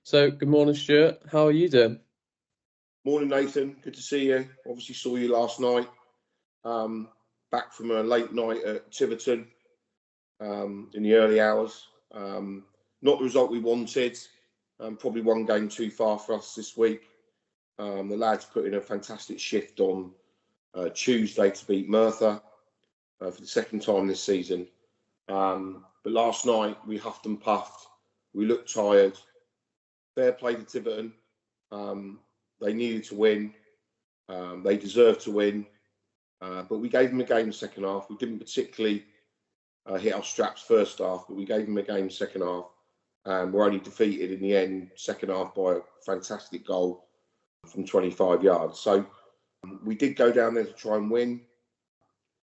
So, good morning, Stuart. How are you doing? Morning, Nathan. Good to see you. Obviously saw you last night. Back from a late night at Tiverton in the early hours. Not the result we wanted. Probably one game too far for us this week. The lads put in a fantastic shift on Tuesday to beat Merthyr for the second time this season. But last night we huffed and puffed. We looked tired. Fair play to Tiverton. They needed to win. They deserved to win. But we gave them a game second half. We didn't particularly hit our straps first half, but we gave them a game second half. And we're only defeated in the end, second half, by a fantastic goal from 25 yards. So we did go down there to try and win.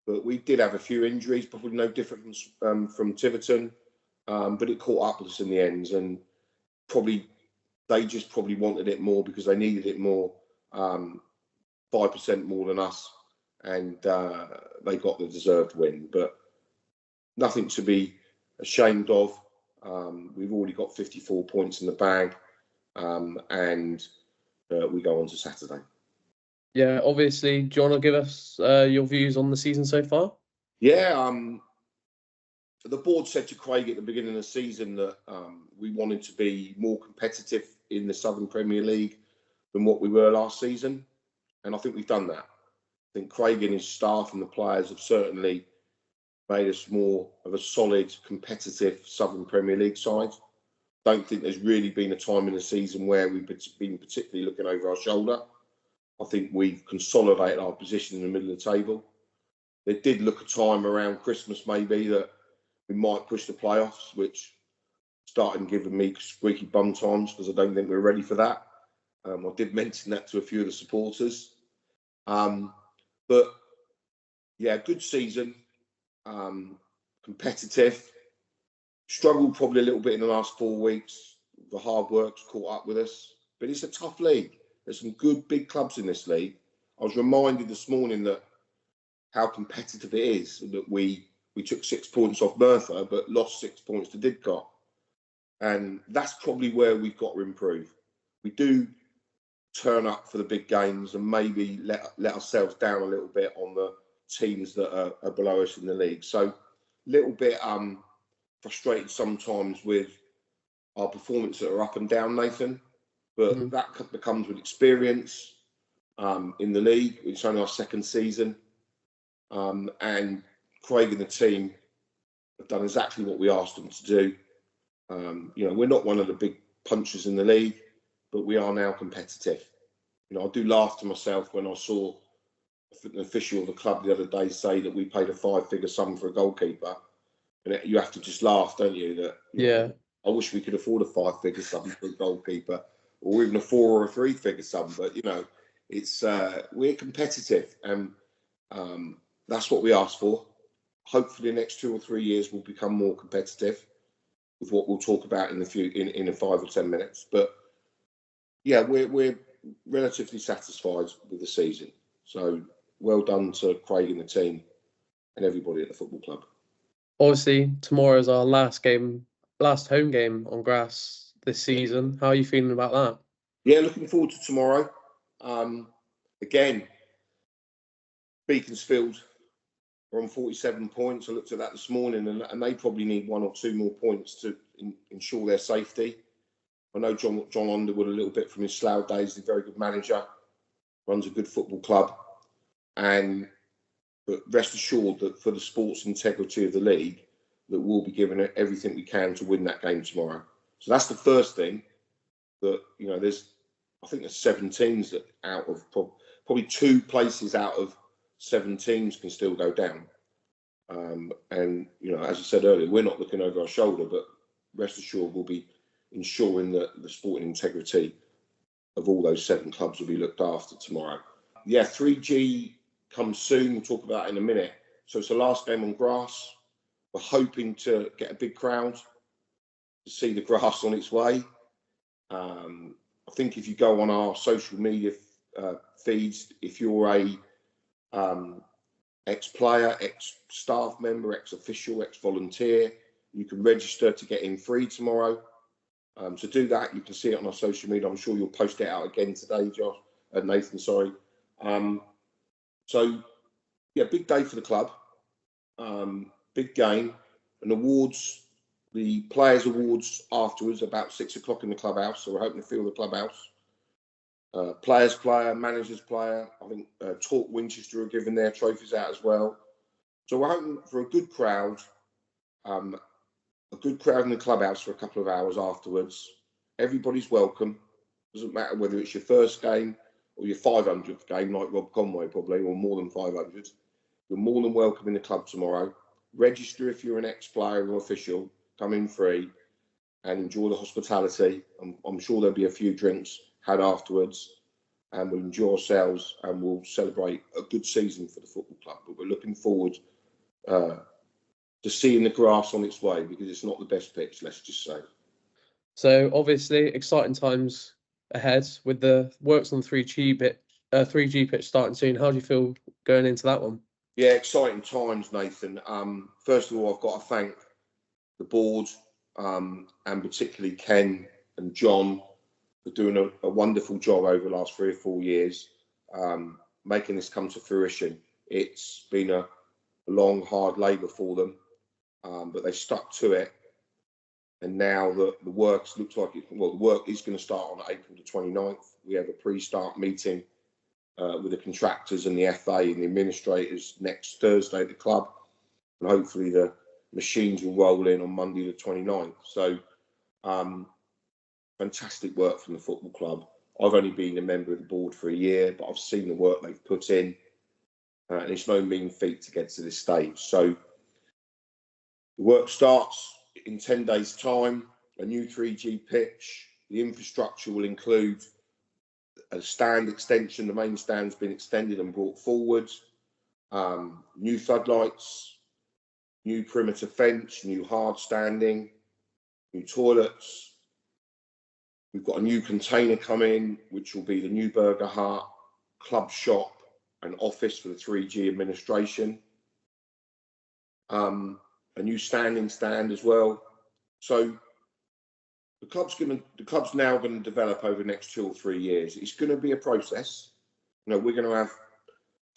But we did have a few injuries, probably no different from Tiverton. But it caught up with us in the end. And they just probably wanted it more because they needed it more, 5% more than us. And they got the deserved win. But nothing to be ashamed of. We've already got 54 points in the bag. And we go on to Saturday. Yeah, obviously, do you want to give us your views on the season so far? Yeah, the board said to Craig at the beginning of the season that we wanted to be more competitive in the Southern Premier League than what we were last season. And I think we've done that. I think Craig and his staff and the players have certainly made us more of a solid, competitive Southern Premier League side. Don't think there's really been a time in the season where we've been particularly looking over our shoulder. I think we've consolidated our position in the middle of the table. There did look a time around Christmas maybe that we might push the playoffs, which started giving me squeaky bum times because I don't think we're ready for that. I did mention that to a few of the supporters. But yeah, good season, competitive. Struggled probably a little bit in the last 4 weeks. The hard work's caught up with us, but it's a tough league. There's some good big clubs in this league. I was reminded this morning that how competitive it is, that we took 6 points off Merthyr, but lost 6 points to Didcot. And that's probably where we've got to improve. We do turn up for the big games and maybe let ourselves down a little bit on the teams that are below us in the league. So a little bit frustrated sometimes with our performance that are up and down, Nathan. But that comes with experience in the league. It's only our second season. And Craig and the team have done exactly what we asked them to do. We're not one of the big punchers in the league, but we are now competitive. I do laugh to myself when I saw an official of the club the other day say that we paid a 5-figure sum for a goalkeeper. And you have to just laugh, don't you? That I wish we could afford a 5-figure sum for a goalkeeper, or even a 4 or a 3-figure sum. But it's we're competitive, and that's what we asked for. Hopefully, the next 2 or 3 years we'll become more competitive with what we'll talk about in in 5 or 10 minutes. But yeah, we're relatively satisfied with the season. So well done to Craig and the team and everybody at the football club. Obviously, tomorrow is our last home game on grass this season. How are you feeling about that? Yeah, looking forward to tomorrow. Again, Beaconsfield are on 47 points. I looked at that this morning, and they probably need 1 or 2 more points to ensure their safety. I know John Underwood a little bit from his Slough days. He's a very good manager, runs a good football club, but rest assured that for the sports integrity of the league, that we'll be giving everything we can to win that game tomorrow. So that's the first thing. That I think there's 7 teams that out of probably 2 places out of 7 teams can still go down. And as I said earlier, we're not looking over our shoulder, but rest assured we'll be ensuring that the sporting integrity of all those 7 clubs will be looked after tomorrow. Yeah, 3G comes soon. We'll talk about it in a minute. So it's the last game on grass. We're hoping to get a big crowd to see the grass on its way. I think if you go on our social media feeds, if you're a ex-player, ex-staff member, ex-official, ex-volunteer, you can register to get in free tomorrow. So do that. You can see it on our social media. I'm sure you'll post it out again today, Josh, Nathan, sorry. So, yeah, big day for the club. Big game. And awards, the players' awards afterwards, about 6 o'clock in the clubhouse. So we're hoping to fill the clubhouse. Players' player, managers' player. I think Talk Winchester are giving their trophies out as well. So we're hoping for a good crowd in the clubhouse for a couple of hours afterwards. Everybody's welcome. Doesn't matter whether it's your first game or your 500th game, like Rob Conway probably, or more than 500. You're more than welcome in the club tomorrow. Register if you're an ex-player or official. Come in free and enjoy the hospitality. I'm sure there'll be a few drinks had afterwards, and we'll enjoy ourselves and we'll celebrate a good season for the football club. But we're looking forward to seeing the grass on its way, because it's not the best pitch, let's just say. So obviously, exciting times ahead with the works on 3G pitch starting soon. How do you feel going into that one? Yeah, exciting times, Nathan. First of all, I've got to thank the board and particularly Ken and John for doing a wonderful job over the last 3 or 4 years, making this come to fruition. It's been a long, hard labour for them, but they stuck to it. And now the work looks like the work is going to start on April the 29th. We have a pre-start meeting with the contractors and the FA and the administrators next Thursday at the club. And hopefully the machines will roll in on Monday the 29th. So fantastic work from the football club. I've only been a member of the board for a year, but I've seen the work they've put in. And it's no mean feat to get to this stage. So the work starts in 10 days' time, a new 3G pitch. The infrastructure will include a stand extension. The main stand's been extended and brought forward. New floodlights, new perimeter fence, new hard standing, new toilets. We've got a new container coming, which will be the new burger hut, club shop and office for the 3G administration. A new standing stand as well. So the club's now going to develop over the next 2 or 3 years. It's going to be a process. We're going to have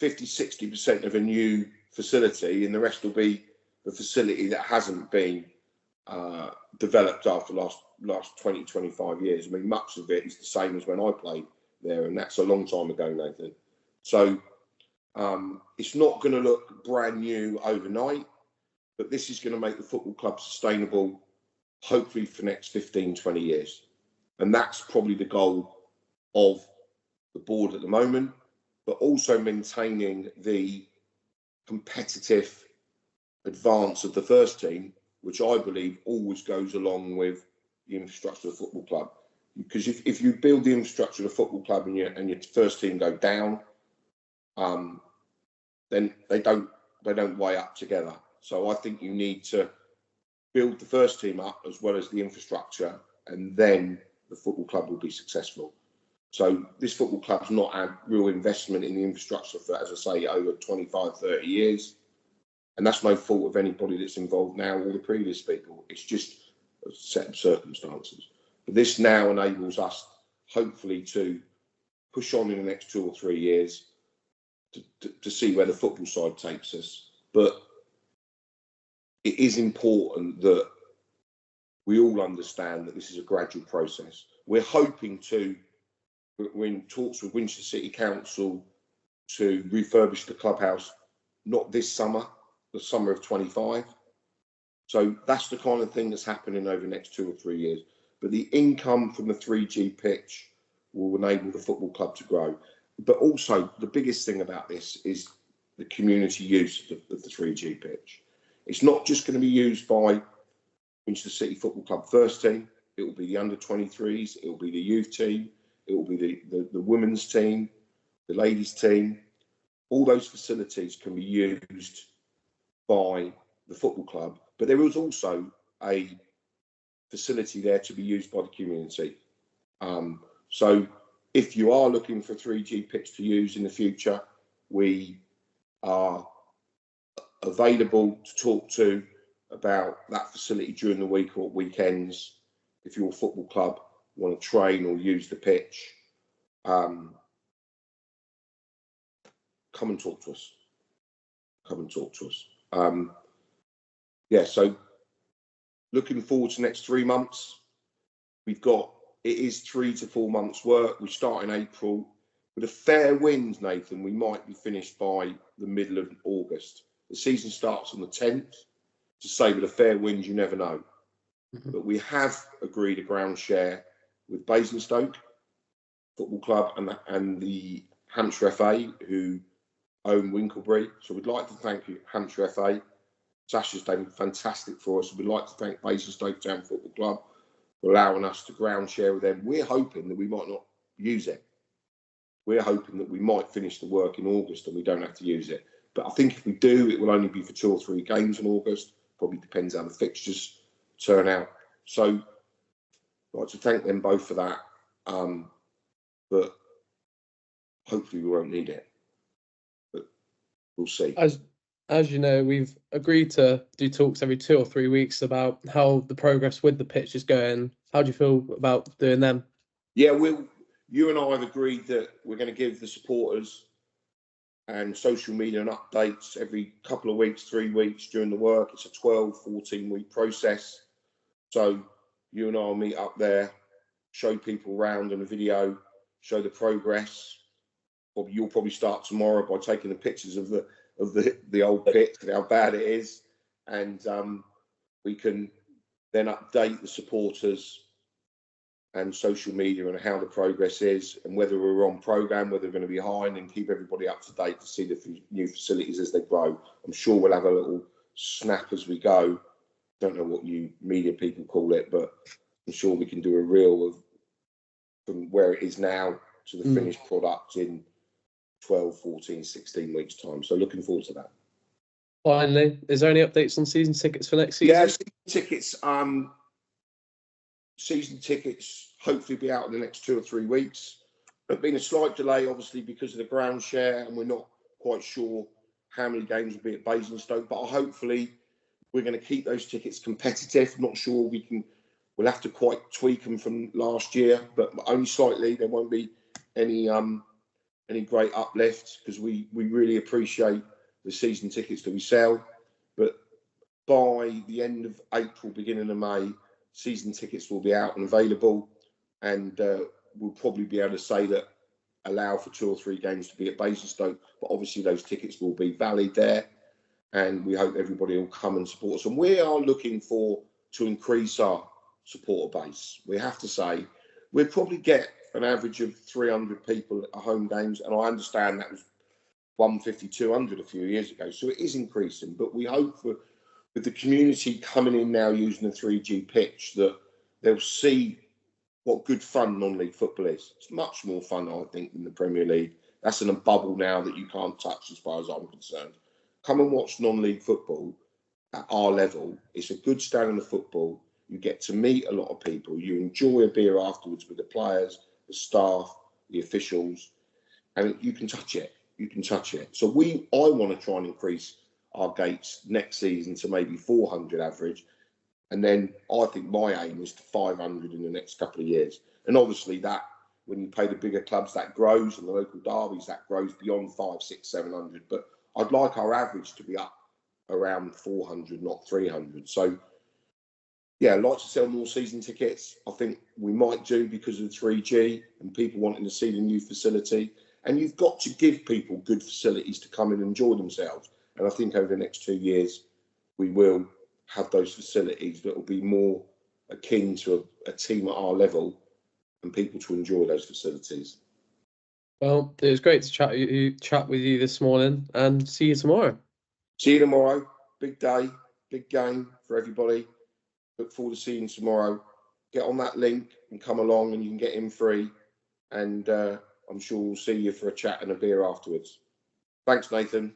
50-60% of a new facility, and the rest will be the facility that hasn't been developed after the last 20-25 years. I mean, much of it is the same as when I played there, and that's a long time ago, Nathan. So it's not going to look brand new overnight, but this is going to make the football club sustainable, hopefully for the next 15-20 years. And that's probably the goal of the board at the moment, but also maintaining the competitive advance of the first team, which I believe always goes along with the infrastructure of the football club. Because if you build the infrastructure of the football club and your first team go down, then they don't weigh up together. So I think you need to build the first team up as well as the infrastructure, and then the football club will be successful. So this football club's not had real investment in the infrastructure for, as I say, over 25, 30 years. And that's no fault of anybody that's involved now or the previous people. It's just a set of circumstances. But this now enables us, hopefully, to push on in the next 2 or 3 years to see where the football side takes us. But it is important that we all understand that this is a gradual process. We're in talks with Winchester City Council to refurbish the clubhouse, not this summer, the summer of 25. So that's the kind of thing that's happening over the next 2 or 3 years. But the income from the 3G pitch will enable the football club to grow. But also, the biggest thing about this is the community use of the 3G pitch. It's not just going to be used by Winchester City Football Club first team. It will be the under-23s. It will be the youth team. It will be the women's team, the ladies team. All those facilities can be used by the football club, but there is also a facility there to be used by the community. So if you are looking for a 3G pitch to use in the future, we are available to talk to about that facility during the week or weekends. if your football club want to train or use the pitch, come and talk to us. Come and talk to us. Yeah, so looking forward to the next 3 months. It is 3 to 4 months work. We start in April. With a fair wind, Nathan, we might be finished by the middle of August. The season starts on the 10th. To say with a fair wind, you never know. But we have agreed a ground share with Basingstoke Football Club and the Hampshire FA, who own Winklebury. So we'd like to thank you, Hampshire FA. Sasha's done fantastic for us. We'd like to thank Basingstoke Town Football Club for allowing us to ground share with them. We're hoping that we might not use it. We're hoping that we might finish the work in August and we don't have to use it. But I think if we do, it will only be for 2 or 3 games in August. Probably depends how the fixtures turn out. So I'd like to thank them both for that. But hopefully we won't need it. But we'll see. As you know, we've agreed to do talks every 2 or 3 weeks about how the progress with the pitch is going. How do you feel about doing them? Yeah, you and I have agreed that we're going to give the supporters and social media and updates every couple of weeks, 3 weeks during the work. It's a 12, 14-week process. So you and I will meet up there, show people around in a video, show the progress. You'll probably start tomorrow by taking the pictures of the old pitch and how bad it is. And we can then update the supporters and social media and how the progress is and whether we're on programme, whether we're going to be behind, and keep everybody up to date to see the new facilities as they grow. I'm sure we'll have a little snap as we go. Don't know what you media people call it, but I'm sure we can do a reel of from where it is now to the finished product in 12, 14, 16 weeks time. So looking forward to that. Finally, is there any updates on season tickets for next season? Yeah, season tickets hopefully be out in the next 2 or 3 weeks. There's been a slight delay, obviously, because of the ground share, and we're not quite sure how many games will be at Basingstoke. But hopefully, we're going to keep those tickets competitive. Not sure we'll have to quite tweak them from last year, but only slightly. There won't be any great uplift because we really appreciate the season tickets that we sell. But by the end of April, beginning of May, season tickets will be out and available, and we'll probably be able to say that allow for 2 or 3 games to be at Basingstoke, but obviously those tickets will be valid there, and we hope everybody will come and support us. And we are looking to increase our supporter base. We have to say we'll probably get an average of 300 people at home games, and I understand that was 150, 200 a few years ago, so it is increasing, but we hope with the community coming in now using the 3G pitch that they'll see what good fun non-league football is. It's much more fun, I think, than the Premier League. That's in a bubble now that you can't touch as far as I'm concerned. Come and watch non-league football at our level. It's a good standard of football. You get to meet a lot of people. You enjoy a beer afterwards with the players, the staff, the officials, and you can touch it. You can touch it. So I want to try and increase our gates next season to maybe 400 average. And then I think my aim is to 500 in the next couple of years. And obviously that, when you play the bigger clubs, that grows, and the local derbies, that grows beyond 500, 600, 700. But I'd like our average to be up around 400, not 300. So, yeah, I'd like to sell more season tickets. I think we might do because of the 3G and people wanting to see the new facility. And you've got to give people good facilities to come and enjoy themselves. And I think over the next 2 years, we will have those facilities that will be more akin to a team at our level and people to enjoy those facilities. Well, it was great to chat with you this morning, and see you tomorrow. See you tomorrow. Big day, big game for everybody. Look forward to seeing you tomorrow. Get on that link and come along, and you can get in free. And I'm sure we'll see you for a chat and a beer afterwards. Thanks, Nathan.